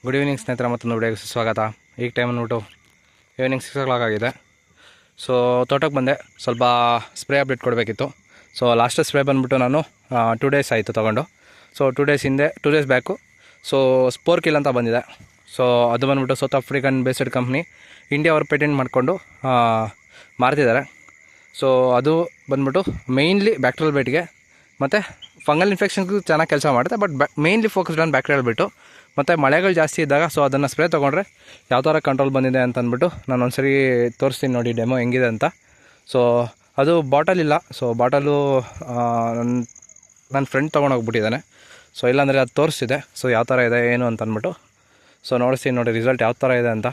Good evening ಸ್ನೇಹಿತರೆ, ಮತ್ತೊಂದು ವಿಡಿಯೋಗೆ ಸ್ವಾಗತ. ಈಗ ಟೈಮ್ ಅಂದ್ಬಿಟ್ಟು ಈವ್ನಿಂಗ್ 6 o'clock ಆಗಿದೆ. ಸೊ ತೋಟಕ್ಕೆ ಬಂದೆ, ಸ್ವಲ್ಪ ಸ್ಪ್ರೇ ಅಪ್ಡೇಟ್ ಕೊಡಬೇಕಿತ್ತು. ಸೊ ಲಾಸ್ಟ್ ಸ್ಪ್ರೇ ಬಂದುಬಿಟ್ಟು ನಾನು 2 days ಆಯಿತು ತೊಗೊಂಡು. ಸೊ 2 days ಹಿಂದೆ 2 days back so spore kill ಅಂತ ಬಂದಿದೆ. ಸೊ ಅದು ಬಂದುಬಿಟ್ಟು south African based company, India ಅವರು ಪೇಟೆಂಟ್ ಮಾಡಿಕೊಂಡು ಮಾರ್ತಿದ್ದಾರೆ. ಸೊ ಅದು ಬಂದ್ಬಿಟ್ಟು ಮೇಯ್ನ್ಲಿ ಬ್ಯಾಕ್ಟೀರಿಯಲ್ ಬೈಟ್ಗೆ ಮತ್ತು ಫಂಗಲ್ ಇನ್ಫೆಕ್ಷನ್ಗೂ ಚೆನ್ನಾಗಿ ಕೆಲಸ ಮಾಡುತ್ತೆ. But mainly focused on bacterial bite. ಮತ್ತು ಮಳೆಗಳು ಜಾಸ್ತಿ ಇದ್ದಾಗ ಸೊ ಅದನ್ನು ಸ್ಪ್ರೇ ತೊಗೊಂಡ್ರೆ ಯಾವ ಥರ ಕಂಟ್ರೋಲ್ ಬಂದಿದೆ ಅಂತ ಅಂದ್ಬಿಟ್ಟು ನಾನು ಒಂದ್ಸರಿ ತೋರಿಸ್ತೀನಿ ನೋಡಿ ಡೆಮೋ ಹೆಂಗಿದೆ ಅಂತ. ಸೊ ಅದು ಬಾಟಲ್ ಇಲ್ಲ. ಸೊ ಬಾಟಲು ನನ್ನ ಫ್ರೆಂಡ್ ತೊಗೊಂಡೋಗ್ಬಿಟ್ಟಿದ್ದಾನೆ. ಸೊ ಇಲ್ಲಾಂದರೆ ಅದು ತೋರಿಸ್ತಿದೆ ಸೊ ಯಾವ ಥರ ಇದೆ ಏನು ಅಂತ ಅಂದ್ಬಿಟ್ಟು. ಸೊ ನೋಡಿಸ್ತೀನಿ ನೋಡಿ ರಿಸಲ್ಟ್ ಯಾವ ಥರ ಇದೆ ಅಂತ.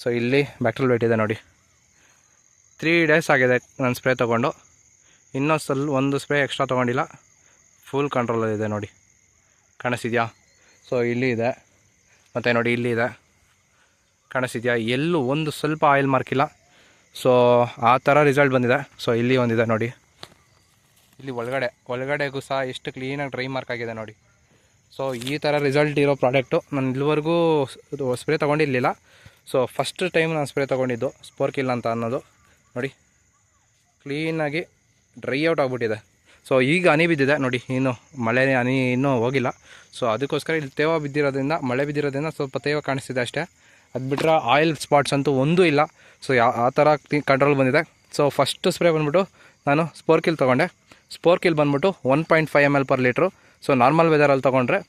ಸೊ ಇಲ್ಲಿ ಬ್ಯಾಕ್ಟೀರಿಯಲ್ ಬೈಟ್ ಇದೆ ನೋಡಿ. 3 days ಆಗಿದೆ ನಾನು ಸ್ಪ್ರೇ ತೊಗೊಂಡು. ಇನ್ನೂ ಒಂದು ಸ್ಪ್ರೇ ಎಕ್ಸ್ಟ್ರಾ ತೊಗೊಂಡಿಲ್ಲ. ಫುಲ್ ಕಂಟ್ರೋಲಲ್ಲಿದೆ ನೋಡಿ, ಕಾಣಿಸ್ತಿದ್ಯಾ? ಸೊ ಇಲ್ಲಿ ಇದೆ, ಮತ್ತು ನೋಡಿ ಇಲ್ಲಿ ಇದೆ, ಕಾಣಿಸ್ತಿದ್ಯಾ? ಎಲ್ಲೂ ಒಂದು ಸ್ವಲ್ಪ ಆಯಿಲ್ ಮಾರ್ಕಿಲ್ಲ. ಸೊ ಆ ಥರ ರಿಸಲ್ಟ್ ಬಂದಿದೆ. ಸೊ ಇಲ್ಲಿ ಒಂದಿದೆ ನೋಡಿ, ಇಲ್ಲಿ ಒಳಗಡೆಗೂ ಸಹ ಎಷ್ಟು ಕ್ಲೀನಾಗಿ ಡ್ರೈ ಮಾರ್ಕ್ ಆಗಿದೆ ನೋಡಿ. ಸೊ ಈ ಥರ ರಿಸಲ್ಟ್ ಇರೋ ಪ್ರಾಡಕ್ಟು ನಾನು ಇಲ್ಲಿವರೆಗೂ ಸ್ಪ್ರೇ ತೊಗೊಂಡಿರಲಿಲ್ಲ. ಸೊ ಫಸ್ಟ್ ಟೈಮ್ ನಾನು ಸ್ಪ್ರೇ ತೊಗೊಂಡಿದ್ದು ಸ್ಪೋರ್ ಕಿಲ್ ಅಂತ ಅನ್ನೋದು ನೋಡಿ. ಕ್ಲೀನಾಗಿ ಡ್ರೈ ಔಟ್ ಆಗಿಬಿಟ್ಟಿದೆ. ಸೊ ಈಗ ಹನಿ ಬಿದ್ದಿದೆ ನೋಡಿ, ಇನ್ನು ಮಳೆ ಹನಿ ಇನ್ನೂ ಹೋಗಿಲ್ಲ. ಸೊ ಅದಕ್ಕೋಸ್ಕರ ಇಲ್ಲಿ ತೇವ ಬಿದ್ದಿರೋದ್ರಿಂದ, ಮಳೆ ಬಿದ್ದಿರೋದ್ರಿಂದ ಸ್ವಲ್ಪ ತೇವ ಕಾಣಿಸ್ತಿದೆ ಅಷ್ಟೇ. ಅದು ಬಿಟ್ಟರೆ ಆಯಿಲ್ ಸ್ಪಾಟ್ಸ್ ಅಂತೂ ಒಂದೂ ಇಲ್ಲ. ಸೊ ಆ ಥರ ಕಂಟ್ರೋಲ್ ಬಂದಿದೆ. ಸೊ ಫಸ್ಟ್ ಸ್ಪ್ರೇ ಬಂದುಬಿಟ್ಟು ನಾನು ಸ್ಪೋರ್ ಕಿಲ್ ತೊಗೊಂಡೆ. ಸ್ಪೋರ್ ಕಿಲ್ ಬಂದುಬಿಟ್ಟು 1.5 ml per litre. So normal ವೆದರಲ್ಲಿ ತೊಗೊಂಡ್ರೆ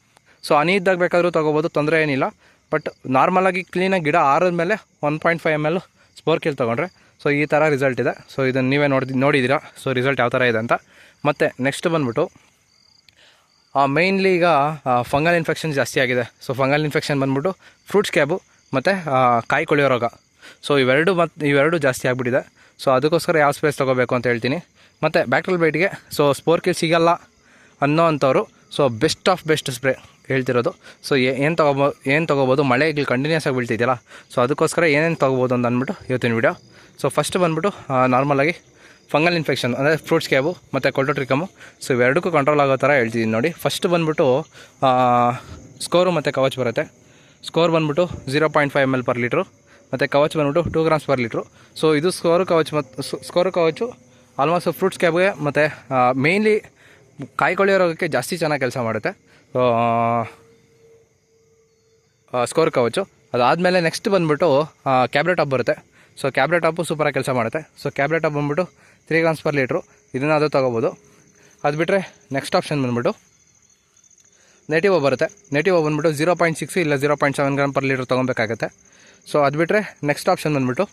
ಸೊ ಹನಿ ಇದ್ದಾಗ ಬೇಕಾದರೂ ತೊಗೋಬೋದು, ತೊಂದರೆ ಏನಿಲ್ಲ. ಬಟ್ ನಾರ್ಮಲಾಗಿ ಕ್ಲೀನಾಗಿ ಗಿಡ ಆರಿದ್ಮೇಲೆ 1.5 ml ಸ್ಪೋರ್ ಕಿಲ್ ತೊಗೊಂಡ್ರೆ ಸೊ ಈ ಥರ ರಿಸಲ್ಟ್ ಇದೆ. ಸೊ ಇದನ್ನು ನೀವೇ ನೋಡಿದ್ದೀರಾ ಸೊ ರಿಸಲ್ಟ್ ಯಾವ ಥರ ಇದೆ ಅಂತ. ಮತ್ತು ನೆಕ್ಸ್ಟ್ ಬಂದುಬಿಟ್ಟು ಮೇಯ್ನ್ಲಿ ಈಗ ಫಂಗಲ್ ಇನ್ಫೆಕ್ಷನ್ ಜಾಸ್ತಿ ಆಗಿದೆ. ಸೊ ಫಂಗಲ್ ಇನ್ಫೆಕ್ಷನ್ ಬಂದುಬಿಟ್ಟು ಫ್ರೂಟ್ಸ್ ಕ್ಯಾಬು ಮತ್ತು ಕಾಯಿ ಕೊಳೆಯೋ ರೋಗ. ಸೊ ಇವೆರಡು ಜಾಸ್ತಿ ಆಗಿಬಿಟ್ಟಿದೆ. ಸೊ ಅದಕ್ಕೋಸ್ಕರ ಯಾವ ಸ್ಪ್ರೇಸ್ ತೊಗೋಬೇಕು ಅಂತ ಹೇಳ್ತೀನಿ. ಮತ್ತು ಬ್ಯಾಕ್ಟೀರಿಯಲ್ ಬೈಟ್ಗೆ ಸೊ ಸ್ಪೋರ್ ಕಿಲ್ ಸಿಗಲ್ಲ ಅನ್ನೋ ಅಂಥವ್ರು so best of best spray ಹೇಳ್ತಿರೋದು. ಸೊ ಏನು ತೊಗೋಬೋದು, ಮಳೆ ಈಗ ಕಂಟಿನ್ಯೂಸ್ ಆಗಿ ಬೀಳ್ತಿದೆಯಲ್ಲ. ಸೊ ಅದಕ್ಕೋಸ್ಕರ ಏನೇನು ತೊಗೋಬೋದು ಅಂತ ಅಂದ್ಬಿಟ್ಟು ಇವತ್ತಿನ ವಿಡಿಯೋ. ಸೊ ಫಸ್ಟ್ ಬಂದುಬಿಟ್ಟು ನಾರ್ಮಲಾಗಿ ಫಂಗಲ್ ಇನ್ಫೆಕ್ಷನ್ ಅಂದರೆ ಫ್ರೂಟ್ಸ್ ಕ್ಯಾಬು ಮತ್ತು ಕೊಲ್ಟೋಟ್ರಿಕಮು. ಸೊ ಇವೆರಡಕ್ಕೂ ಕಂಟ್ರೋಲ್ ಆಗೋ ಥರ ಹೇಳ್ತಿದ್ದೀನಿ ನೋಡಿ. ಫಸ್ಟ್ ಬಂದುಬಿಟ್ಟು ಸ್ಕೋರು ಮತ್ತು ಕವಚ್ ಬರುತ್ತೆ. ಸ್ಕೋರ್ ಬಂದುಬಿಟ್ಟು 0.5 ml per ಲೀಟ್ರು ಮತ್ತು ಕವಚ್ ಬಂದುಬಿಟ್ಟು 2 grams per ಲೀಟ್ರು. ಸೊ ಇದು ಸ್ಕೋರು ಕವಚು ಆಲ್ಮೋಸ್ಟ್ ಫ್ರೂಟ್ಸ್ ಕ್ಯಾಬ್ಗೆ ಮತ್ತು ಮೇಯ್ನ್ಲಿ ಕಾಯಿ ಕೊಳೆಯೋ ರೋಗಕ್ಕೆ ಜಾಸ್ತಿ ಚೆನ್ನಾಗಿ ಕೆಲಸ ಮಾಡುತ್ತೆ ಸ್ಕೋರ್ ಕವಚು. ಅದಾದಮೇಲೆ ನೆಕ್ಸ್ಟ್ ಬಂದುಬಿಟ್ಟು ಕ್ಯಾಬ್ರೆ ಟಾಪ್ ಬರುತ್ತೆ. ಸೊ ಕ್ಯಾಬ್ರೆ ಟಾಪು ಸೂಪರಾಗಿ ಕೆಲಸ ಮಾಡುತ್ತೆ. ಸೊ ಕ್ಯಾಬ್ರೆ ಟಾಪ್ ಬಂದುಬಿಟ್ಟು 3 grams per ಲೀಟ್ರು. ಇದನ್ನು ಅದು ತೊಗೋಬೋದು. ಅದು ಬಿಟ್ಟರೆ ನೆಕ್ಸ್ಟ್ ಆಪ್ಷನ್ ಬಂದುಬಿಟ್ಟು ನೆಟಿವೋ ಬರುತ್ತೆ. ನೆಟಿವೋ ಬಂದುಬಿಟ್ಟು 0.6 ಇಲ್ಲ 0.7 grams per ಲೀಟ್ರ್ ತೊಗೊಬೇಕಾಗತ್ತೆ. ಸೊ ಅದು ಬಿಟ್ಟರೆ ನೆಕ್ಸ್ಟ್ ಆಪ್ಷನ್ ಬಂದುಬಿಟ್ಟು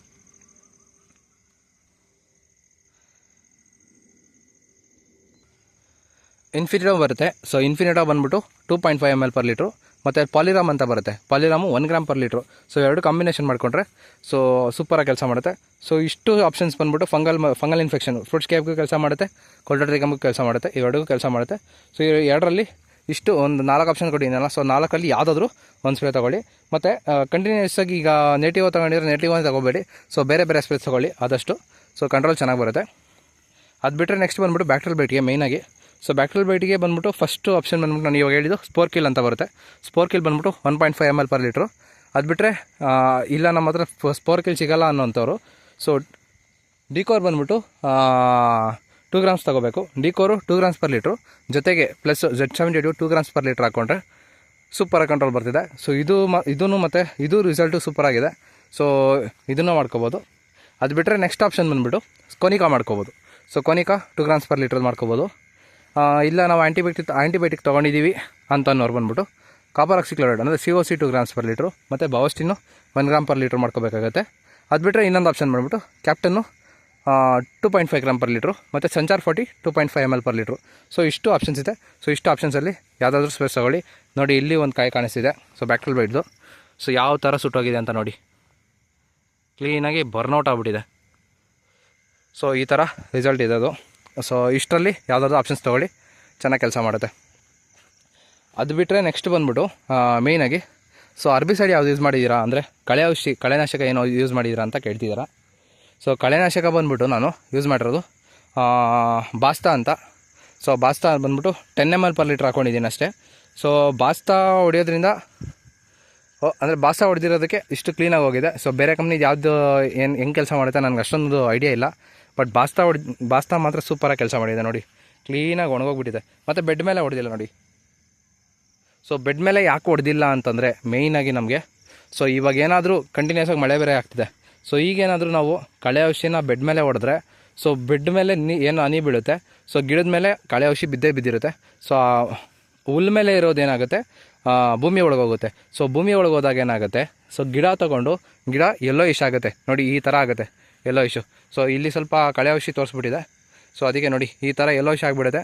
ಇನ್ಫಿನಿಟೋ ಬರುತ್ತೆ. ಸೊ ಇನ್ಫಿನಿಟೋ ಬಂದುಬಿಟ್ಟು 2.5 ml per ಲೀಟ್ರು. ಮತ್ತು ಪಾಲಿರಾಮ್ ಅಂತ ಬರುತ್ತೆ. ಪಾಲಿರಾಮು 1 gram per ಲೀಟ್ರು. ಸೊ ಎರಡು ಕಾಂಬಿನೇಷನ್ ಮಾಡಿಕೊಂಡ್ರೆ ಸೊ ಸೂಪರಾಗಿ ಕೆಲಸ ಮಾಡುತ್ತೆ. ಸೊ ಇಷ್ಟು ಆಪ್ಷನ್ಸ್ ಬಂದುಬಿಟ್ಟು ಫಂಗಲ್ ಇನ್ಫೆಕ್ಷನ್ ಫ್ರೂಟ್ಸ್ ಕ್ಯಾಬ್ಗೂ ಕೆಲಸ ಮಾಡುತ್ತೆ, ಕೊಲ್ಟೋಟ್ರಿಕಮ್ಗೂ ಕೆಲಸ ಮಾಡುತ್ತೆ, ಇವೆರಡಿಗೂ ಕೆಲಸ ಮಾಡುತ್ತೆ. ಸೊ ಎರಡರಲ್ಲಿ ಇಷ್ಟು ಒಂದು 4 ಆಪ್ಷನ್ ಕೊಟ್ಟಿದ್ದೀನಲ್ಲ. ಸೊ 4ಅಲ್ಲಿ ಯಾವುದಾದ್ರೂ ಒಂದು ಸ್ಪ್ರೇ ತೊಗೊಳ್ಳಿ. ಮತ್ತು ಕಂಟಿನ್ಯೂಸ್ ಆಗಿ ಈಗ ನೆಟಿವೋ ತೊಗೊಂಡಿದ್ರೆ ನೆಟಿವೋನೇ ತೊಗೋಬೇಡಿ. ಸೊ ಬೇರೆ ಬೇರೆ ಸ್ಪ್ರೇಸ್ ತೊಗೊಳ್ಳಿ ಆದಷ್ಟು. ಸೊ ಕಂಟ್ರೋಲ್ ಚೆನ್ನಾಗಿ ಬರುತ್ತೆ. ಅದು ಬಿಟ್ಟರೆ ನೆಕ್ಸ್ಟ್ ಬಂದುಬಿಟ್ಟು ಬ್ಯಾಕ್ಟೀರಿಯಲ್ ಬೈಟ್ಗೆ ಮೇಯ್ನಾಗಿ. ಸೊ ಬ್ಯಾಕ್ಟೀರಿಯಲ್ ಬೈಟಿಗೆ ಬಂದುಬಿಟ್ಟು ಫಸ್ಟು ಆಪ್ಷನ್ ಬಂದುಬಿಟ್ಟು ನಾನು ಇವಾಗ ಹೇಳಿದ್ದು ಸ್ಪೋರ್ ಕಿಲ್ ಅಂತ ಬರುತ್ತೆ. ಸ್ಪೋರ್ ಕಿಲ್ ಬಂದುಬಿಟ್ಟು 1.5 ml per ಲೀಟ್ರು. ಅದು ಬಿಟ್ಟರೆ ಇಲ್ಲ ನಮ್ಮ ಹತ್ರ ಸ್ಪೋರ್ ಕಿಲ್ ಸಿಗೋಲ್ಲ ಅನ್ನೋಂಥವ್ರು ಸೊ ಡಿಕೋರ್ ಬಂದುಬಿಟ್ಟು 2 grams ತೊಗೋಬೇಕು. ಡಿಕೋರು 2 grams per ಲೀಟ್ರು ಜೊತೆಗೆ plus Z72 2 grams per litre ಹಾಕ್ಕೊಂಡ್ರೆ ಸೂಪರಾಗಿ ಕಂಟ್ರೋಲ್ ಬರ್ತಿದೆ. ಸೊ ಇದೂ ಮತ್ತು ಇದು ರಿಸಲ್ಟು ಸೂಪರಾಗಿದೆ. ಸೊ ಇದನ್ನು ಮಾಡ್ಕೋಬೋದು. ಅದು ಬಿಟ್ಟರೆ ನೆಕ್ಸ್ಟ್ ಆಪ್ಷನ್ ಬಂದುಬಿಟ್ಟು ಕೊನಿಕಾ ಮಾಡ್ಕೋಬೋದು. ಸೊ ಕೊನಿಕಾ 2 grams per ಲೀಟ್ರಲ್ಲಿ ಮಾಡ್ಕೋಬೋದು. ಇಲ್ಲ ನಾವು ಆ್ಯಂಟಿಬಯೋಟಿಕ್ ತೊಗೊಂಡಿದ್ದೀವಿ ಅಂತನ್ನೋರು ಬಂದುಬಿಟ್ಟು ಕಾಪರ್ ಆಕ್ಸಿಕ್ಲೋರೈಡ್ ಅಂದರೆ COC 2 grams per ಲೀಟ್ರು ಮತ್ತು ಬಾವಸ್ಟಿನ್ನು 1 gram per ಲೀಟ್ರ್ ಮಾಡ್ಕೋಬೇಕಾಗತ್ತೆ. ಅದು ಬಿಟ್ಟರೆ ಇನ್ನೊಂದು ಆಪ್ಷನ್ ಬಂದುಬಿಟ್ಟು ಕ್ಯಾಪ್ಟನ್ನು 2.5 grams per ಲೀಟ್ರು ಮತ್ತು Sanchar 40 2.5 ml per litre. So ಇಷ್ಟು ಆಪ್ಷನ್ಸ್ ಇದೆ. ಸೊ ಇಷ್ಟು ಆಪ್ಷನ್ಸಲ್ಲಿ ಯಾವುದಾದ್ರೂ ಸ್ಪೇಸ್ ತೊಗೊಳ್ಳಿ. ನೋಡಿ ಇಲ್ಲಿ ಒಂದು ಕಾಯಿ ಕಾಣಿಸ್ತಿದೆ. ಸೊ ಬ್ಯಾಕ್ಟೀರಿಯಲ್ ಬೈಟ್ದು ಸೊ ಯಾವ ಥರ ಸುಟ್ಟೋಗಿದೆ ಅಂತ ನೋಡಿ, ಕ್ಲೀನಾಗಿ ಬರ್ನೌಟ್ ಆಗಿಬಿಟ್ಟಿದೆ. ಸೊ ಈ ಥರ ರಿಸಲ್ಟ್ ಇದೆ ಅದು. ಸೊ ಇಷ್ಟರಲ್ಲಿ ಯಾವುದಾದ್ರೂ ಆಪ್ಷನ್ಸ್ ತೊಗೊಳ್ಳಿ, ಚೆನ್ನಾಗಿ ಕೆಲಸ ಮಾಡುತ್ತೆ. ಅದು ಬಿಟ್ಟರೆ ನೆಕ್ಸ್ಟ್ ಬಂದುಬಿಟ್ಟು ಮೇಯ್ನಾಗಿ ಸೊ ಅರ್ಬಿಸೈಡ್ ಯಾವ್ದು ಯೂಸ್ ಮಾಡಿದ್ದೀರಾ ಅಂದರೆ ಕಳೆನಾಶಕ ಏನೋ ಯೂಸ್ ಮಾಡಿದ್ದೀರಾ ಅಂತ ಕೇಳ್ತಿದ್ದೀರಾ. ಸೊ ಕಳೆನಾಶಕ ಬಂದುಬಿಟ್ಟು ನಾನು ಯೂಸ್ ಮಾಡಿರೋದು ಬಾಸ್ತಾ ಅಂತ. ಸೊ ಬಾಸ್ತಾ ಬಂದುಬಿಟ್ಟು 10 ml per ಲೀಟ್ರ್ ಹಾಕ್ಕೊಂಡಿದ್ದೀನಿ ಅಷ್ಟೇ. ಸೊ ಬಾಸ್ತಾ ಹೊಡೆಯೋದ್ರಿಂದ ಅಂದರೆ ಬಾಸ ಹೊಡೆದಿರೋದಕ್ಕೆ ಇಷ್ಟು ಕ್ಲೀನಾಗಿ ಹೋಗಿದೆ. ಸೊ ಬೇರೆ ಕಂಪ್ನಿದು ಯಾವುದು ಹೆಂಗೆ ಕೆಲಸ ಮಾಡುತ್ತೆ ನನಗೆ ಅಷ್ಟೊಂದು ಐಡಿಯಾ ಇಲ್ಲ. ಬಟ್ ಬಾಸ್ತಾ ಮಾತ್ರ ಸೂಪರಾಗಿ ಕೆಲಸ ಮಾಡಿದೆ ನೋಡಿ, ಕ್ಲೀನಾಗಿ ಒಣಗೋಗ್ಬಿಟ್ಟಿದೆ. ಮತ್ತು ಬೆಡ್ ಮೇಲೆ ಹೊಡೆದಿಲ್ಲ ನೋಡಿ. ಸೊ ಬೆಡ್ ಮೇಲೆ ಯಾಕೆ ಹೊಡೆದಿಲ್ಲ ಅಂತಂದರೆ ಮೇಯ್ನಾಗಿ ನಮಗೆ, ಸೊ ಇವಾಗ ಏನಾದರೂ ಕಂಟಿನ್ಯೂಸ್ ಆಗಿ ಮಳೆ ಬೇರೆ ಆಗ್ತಿದೆ. ಸೊ ಈಗೇನಾದರೂ ನಾವು ಕಳೆ ಔಷಧಿನ ಬೆಡ್ ಮೇಲೆ ಹೊಡೆದ್ರೆ, ಸೊ ಬೆಡ್ ಮೇಲೆ ಏನು ಹನಿ ಬೀಳುತ್ತೆ, ಸೊ ಗಿಡದ ಮೇಲೆ ಕಳೆ ಔಷಧಿ ಬಿದ್ದಿರುತ್ತೆ. ಸೊ ಹುಲ್ ಮೇಲೆ ಇರೋದೇನಾಗುತ್ತೆ, ಭೂಮಿ ಒಳಗೋಗುತ್ತೆ. ಸೊ ಭೂಮಿ ಒಳಗೋದಾಗ ಏನಾಗುತ್ತೆ, ಸೊ ಗಿಡ ತೊಗೊಂಡು ಗಿಡ ಎಲ್ಲೋ ಇಶ್ ಆಗುತ್ತೆ ನೋಡಿ, ಈ ಥರ ಆಗುತ್ತೆ ಎಲ್ಲೋ ಇಶು. ಸೊ ಇಲ್ಲಿ ಸ್ವಲ್ಪ ಕಳೆ ಔಷಧಿ ತೋರಿಸ್ಬಿಟ್ಟಿದೆ. ಸೊ ಅದಕ್ಕೆ ನೋಡಿ ಈ ಥರ ಎಲ್ಲೋ ಇಶ್ ಆಗಿಬಿಡುತ್ತೆ.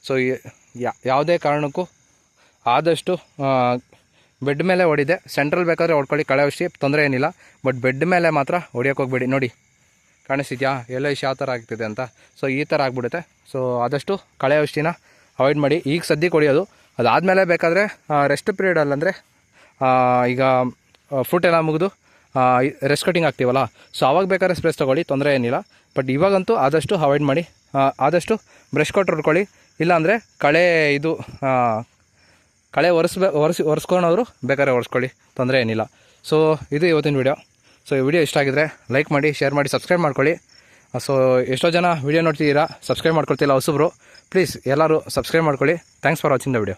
ಸೊ ಯಾವುದೇ ಕಾರಣಕ್ಕೂ ಆದಷ್ಟು ಬೆಡ್ ಮೇಲೆ ಹೊಡಿದೆ. ಸೆಂಟ್ರಲ್ ಬೇಕಾದರೆ ಹೊಡ್ಕೊಳ್ಳಿ, ಕಳೆ ಔಷಧಿ ತೊಂದರೆ ಏನಿಲ್ಲ. ಬಟ್ ಬೆಡ್ ಮೇಲೆ ಮಾತ್ರ ಹೊಡಿಯೋಕೆ ಹೋಗ್ಬೇಡಿ. ನೋಡಿ ಕಾಣಿಸ್ತಿದ್ಯಾ ಎಲ್ಲೋ ಇಶ್ ಯಾವ ಥರ ಆಗ್ತಿದೆ ಅಂತ. ಸೊ ಈ ಥರ ಆಗಿಬಿಡುತ್ತೆ. ಸೊ ಆದಷ್ಟು ಕಳೆ ಔಷಧಿನ ಅವಾಯ್ಡ್ ಮಾಡಿ. ಈಗ ಸದ್ಯಕ್ಕೆ ಹೊಡಿಯೋದು, ಅದಾದಮೇಲೆ ಬೇಕಾದರೆ ರೆಸ್ಟ್ ಪೀರಿಯಡಲ್ಲಂದರೆ ಈಗ ಫ್ರೂಟ್ ಎಲ್ಲ ಮುಗಿದು ರೆಸ್ಟ್ ಕಟಿಂಗ್ ಆಗ್ತೀವಲ್ಲ, ಸೊ ಅವಾಗ ಬೇಕಾದ್ರೆ ಸ್ಪ್ರೇಸ್ ತೊಗೊಳ್ಳಿ, ತೊಂದರೆ ಏನಿಲ್ಲ. ಬಟ್ ಇವಾಗಂತೂ ಆದಷ್ಟು ಅವಾಯ್ಡ್ ಮಾಡಿ. ಆದಷ್ಟು ಬ್ರಷ್ ಕೊಟ್ಟು ಹೊಡ್ಕೊಳ್ಳಿ, ಇಲ್ಲಾಂದರೆ ಕಳೆ ಒರೆಸ್ಕೊಳೋರು ಬೇಕಾದ್ರೆ ಒರೆಸ್ಕೊಳ್ಳಿ, ತೊಂದರೆ ಏನಿಲ್ಲ. ಸೊ ಇದು ಇವತ್ತಿನ ವಿಡಿಯೋ. ಸೊ ಈ ವಿಡಿಯೋ ಇಷ್ಟ ಆಗಿದ್ರೆ ಲೈಕ್ ಮಾಡಿ, ಶೇರ್ ಮಾಡಿ, ಸಬ್ಸ್ಕ್ರೈಬ್ ಮಾಡ್ಕೊಳ್ಳಿ. ಸೊ ಎಷ್ಟೋ ಜನ ವಿಡಿಯೋ ನೋಡ್ತಿದ್ದೀರಾ, ಸಬ್ಸ್ಕ್ರೈಬ್ ಮಾಡ್ಕೊಳ್ತಿಲ್ಲ ಹೊಸಬ್ರು, ಪ್ಲೀಸ್ ಎಲ್ಲರೂ ಸಬ್ಸ್ಕ್ರೈಬ್ ಮಾಡ್ಕೊಳ್ಳಿ. Thanks for watching the video.